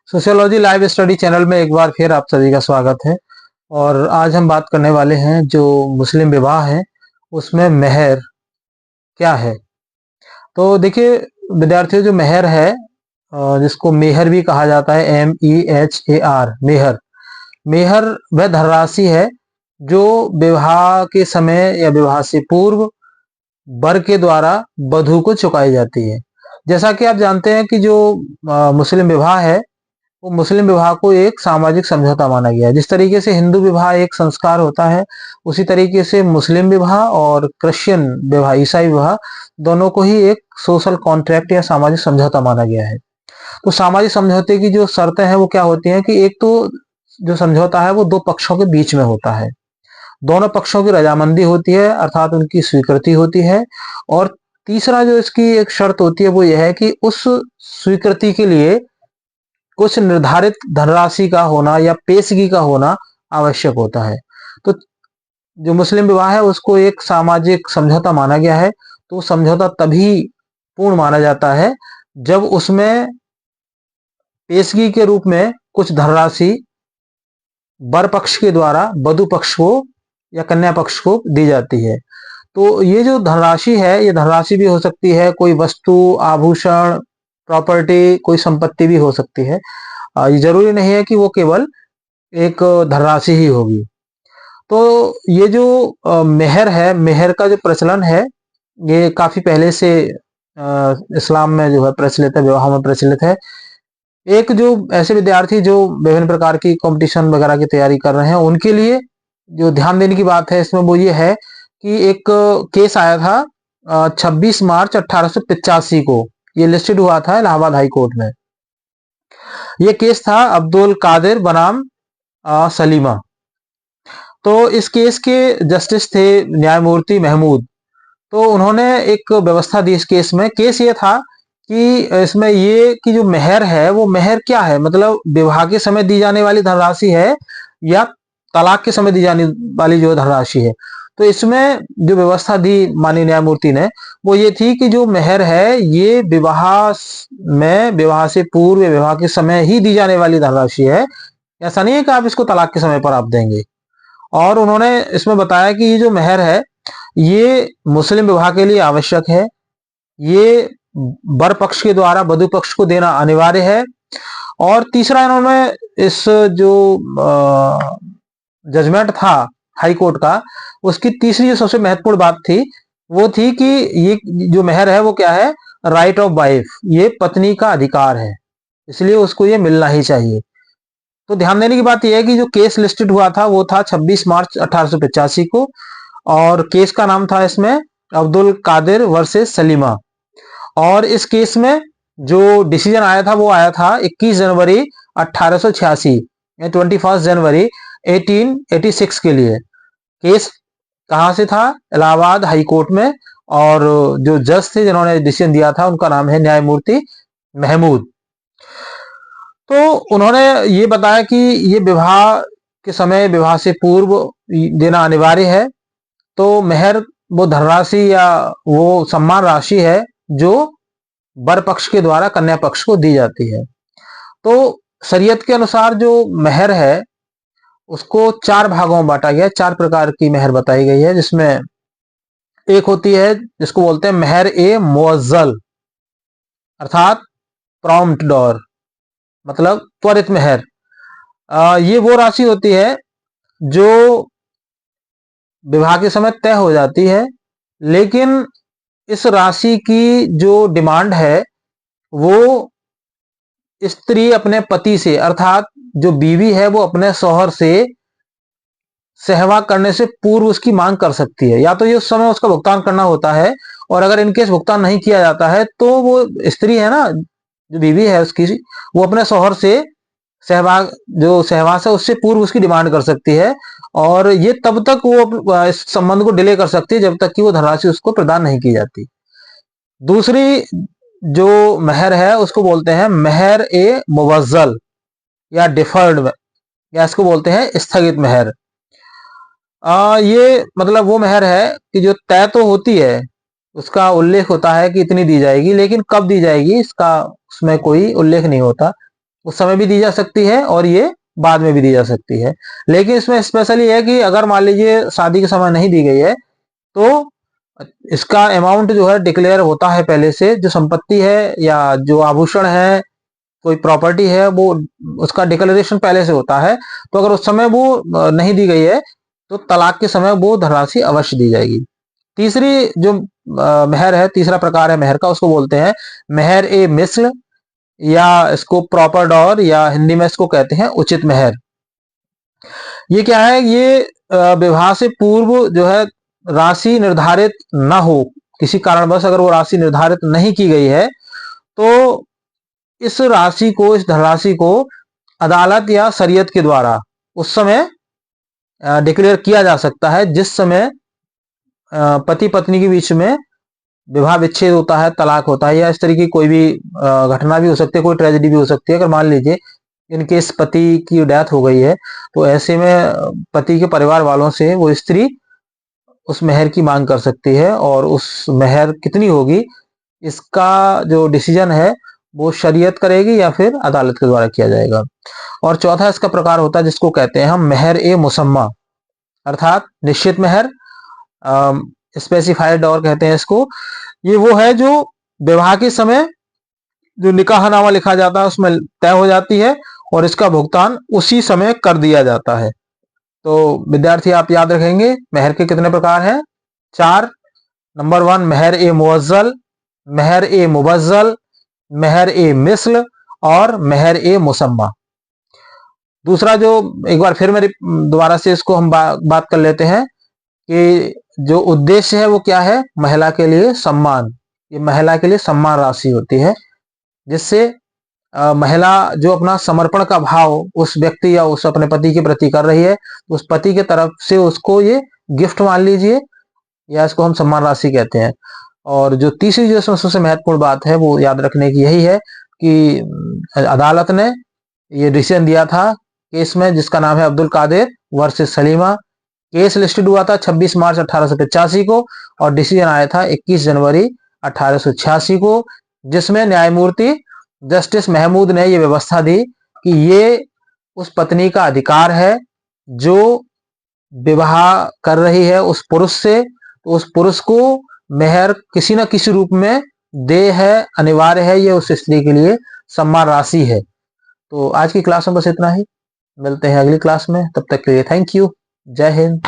Sociology live study channel में एक बार फिर आप सभी का स्वागत है। और आज हम बात करने वाले हैं जो मुस्लिम विवाह है उसमें मेहर क्या है। तो देखिए विद्यार्थियों, जो मेहर है जिसको मेहर भी कहा जाता है, MEHAR, मेहर। मेहर वह धनराशि है जो विवाह के समय या विवाह से पूर्व वर के द्वारा वधू को चुकाई जाती है। जैसा कि आप जानते हैं कि जो मुस्लिम विवाह है वो मुस्लिम विवाह को एक सामाजिक समझौता माना गया है। जिस तरीके से हिंदू विवाह एक संस्कार होता है, उसी तरीके से मुस्लिम विवाह और क्रिश्चियन विवाह, ईसाई विवाह, दोनों को ही एक सोशल कॉन्ट्रैक्ट या सामाजिक समझौता माना गया है। तो सामाजिक समझौते की जो शर्तें हैं वो क्या होती हैं कि एक तो जो समझौता है वो दो पक्षों के बीच में होता है, दोनों पक्षों की रजामंदी होती है, अर्थात उनकी स्वीकृति होती है। और तीसरा जो इसकी एक शर्त होती है वो यह है कि उस स्वीकृति के लिए कुछ निर्धारित धनराशि का होना या पेशगी का होना आवश्यक होता है। तो जो मुस्लिम विवाह है उसको एक सामाजिक समझौता माना गया है। तो समझौता तभी पूर्ण माना जाता है जब उसमें पेशगी के रूप में कुछ धनराशि वर पक्ष के द्वारा वधू पक्ष को या कन्या पक्ष को दी जाती है। तो ये जो धनराशि है, ये धनराशि भी हो सकती है, कोई वस्तु, आभूषण, प्रॉपर्टी, कोई संपत्ति भी हो सकती है। ये जरूरी नहीं है कि वो केवल एक धनराशि ही होगी। तो ये जो मेहर है, मेहर का जो प्रचलन है ये काफी पहले से इस्लाम में जो है प्रचलित है, विवाह में प्रचलित है। एक जो ऐसे विद्यार्थी जो विभिन्न प्रकार की कंपटीशन वगैरह की तैयारी कर रहे हैं उनके लिए जो ध्यान देने की बात है इसमें वो ये है कि एक केस आया था 26 मार्च 1885 को। ये लिस्टेड हुआ था इलाहाबाद हाई कोर्ट में। ये केस था अब्दुल कादिर बनाम सलीमा। तो इस केस के जस्टिस थे न्यायमूर्ति महमूद। तो उन्होंने एक व्यवस्था दी इस केस में। केस ये था कि इसमें ये कि जो मेहर है वो मेहर क्या है, मतलब विवाह के समय दी जाने वाली धनराशि है या तलाक के समय दी जाने वाली जो धनराशि है। तो इसमें जो व्यवस्था दी माननीय न्यायमूर्ति ने वो ये थी कि जो मेहर है ये विवाह में, विवाह से पूर्व, विवाह के समय ही दी जाने वाली धनराशि है। ऐसा नहीं है कि आप इसको तलाक के समय पर आप देंगे। और उन्होंने इसमें बताया कि ये जो मेहर है ये मुस्लिम विवाह के लिए आवश्यक है, ये वर पक्ष के द्वारा वधू पक्ष को देना अनिवार्य है। और तीसरा इन्होंने इस जो जजमेंट था हाई कोर्ट का, उसकी तीसरी जो सबसे महत्वपूर्ण बात थी वो थी कि ये जो मेहर है वो क्या है, राइट ऑफ वाइफ, ये पत्नी का अधिकार है, इसलिए उसको ये मिलना ही चाहिए। तो ध्यान देने की बात यह है कि जो केस लिस्टेड हुआ था वो था 26 मार्च 1885 को, और केस का नाम था इसमें अब्दुल कादिर वर्सेस सलीमा। और इस केस में जो डिसीजन आया था वो आया था 21 जनवरी 1886, 21 जनवरी 1886 के लिए। केस कहां से था, इलाहाबाद हाई कोर्ट में। और जो जज थे जिन्होंने डिसीजन दिया था उनका नाम है न्यायमूर्ति महमूद। तो उन्होंने ये बताया कि ये विवाह के समय, विवाह से पूर्व देना अनिवार्य है। तो मेहर वो धनराशि या वो सम्मान राशि है जो वर पक्ष के द्वारा कन्या पक्ष को दी जाती है। तो शरीयत के अनुसार जो मेहर है उसको चार भागों में बांटा गया है। चार प्रकार की मेहर बताई गई है, जिसमें एक होती है जिसको बोलते हैं मेहर ए मुअज्जल, अर्थात प्रॉम्प्ट डॉर, मतलब त्वरित मेहर। ये वो राशि होती है जो विवाह के समय तय हो जाती है, लेकिन इस राशि की जो डिमांड है वो स्त्री अपने पति से, अर्थात जो बीवी है वो अपने शौहर से सहवाग करने से पूर्व उसकी मांग कर सकती है। या तो ये उस समय उसका भुगतान करना होता है, और अगर इनकेस भुगतान नहीं किया जाता है तो वो स्त्री है ना, जो बीवी है उसकी, वो अपने शौहर से सहवाग, जो सहवास है उससे पूर्व उसकी डिमांड कर सकती है। और ये तब तक वो इस संबंध को डिले कर सकती है जब तक कि वो धनराशि उसको प्रदान नहीं की जाती। दूसरी जो मेहर है उसको बोलते हैं मेहर ए मुवज्जल या डिफर्ड, या इसको बोलते हैं स्थगित मेहर। ये मतलब वो मेहर है कि जो तय तो होती है, उसका उल्लेख होता है कि इतनी दी जाएगी, लेकिन कब दी जाएगी इसका उसमें कोई उल्लेख नहीं होता। उस समय भी दी जा सकती है और ये बाद में भी दी जा सकती है। लेकिन इसमें स्पेशली है कि अगर मान लीजिए शादी के समय नहीं दी गई है तो इसका अमाउंट जो है डिक्लेयर होता है पहले से। जो संपत्ति है या जो आभूषण है, कोई प्रॉपर्टी है, वो उसका डिक्लेरेशन पहले से होता है। तो अगर उस समय वो नहीं दी गई है तो तलाक के समय वो धनराशि अवश्य दी जाएगी। तीसरी जो मेहर है, तीसरा प्रकार है मेहर का, उसको बोलते हैं मेहर ए मिस्ल, या इसको प्रॉपर डॉर, या हिंदी में इसको कहते हैं उचित मेहर। ये क्या है? ये विवाह से पूर्व जो है राशि निर्धारित न हो, किसी कारणवश अगर वो राशि निर्धारित नहीं की गई है तो इस राशि को, इस धनराशि को अदालत या शरीयत के द्वारा उस समय डिक्लेयर किया जा सकता है जिस समय पति पत्नी के बीच में विवाह विच्छेद होता है, तलाक होता है, या इस तरीके की कोई भी घटना भी हो सकती है, कोई ट्रेजेडी भी हो सकती है। अगर मान लीजिए इनकेस पति की डेथ हो गई है तो ऐसे में पति के परिवार वालों से वो स्त्री उस मेहर की मांग कर सकती है, और उस मेहर कितनी होगी इसका जो डिसीजन है वो शरीयत करेगी या फिर अदालत के द्वारा किया जाएगा। और चौथा इसका प्रकार होता है जिसको कहते हैं हम मेहर ए मुसम्मा, अर्थात निश्चित मेहर, स्पेसिफाइड डॉर कहते हैं इसको। ये वो है जो विवाह के समय जो निकाहनामा लिखा जाता है उसमें तय हो जाती है और इसका भुगतान उसी समय कर दिया जाता है। तो विद्यार्थी आप याद रखेंगे मेहर के कितने प्रकार हैं? 4। नंबर 1 मेहर ए मुअज्जल, मेहर ए मुबज्जल, मेहर ए मिस्ल और मेहर ए मुसम्मा। दूसरा जो एक बार फिर मेरे दोबारा से इसको हम बात कर लेते हैं कि जो उद्देश्य है वो क्या है? महिला के लिए सम्मान। ये महिला के लिए सम्मान राशि होती है जिससे महिला जो अपना समर्पण का भाव उस व्यक्ति या उस अपने पति के प्रति कर रही है, उस पति के तरफ से उसको ये गिफ्ट मान लीजिए, या इसको हम सम्मान राशि कहते हैं। और जो तीसरी जो सबसे महत्वपूर्ण बात है वो याद रखने की यही है कि अदालत ने ये डिसीजन दिया था केस में जिसका नाम है Abdul Qadir versus Salima. Case listed हुआ था 26 मार्च 1885 को और डिसीजन आया था 21 जनवरी 1886 को, जिसमें न्यायमूर्ति जस्टिस महमूद ने ये व्यवस्था दी कि ये उस पत्नी का अधिकार है जो विवाह कर रही है उस पुरुष से, तो उस पुरुष को मेहर किसी न किसी रूप में दे है, अनिवार्य है, ये उस स्त्री के लिए सम्मान राशि है। तो आज की क्लास में बस इतना ही, मिलते हैं अगली क्लास में, तब तक के लिए थैंक यू, जय हिंद।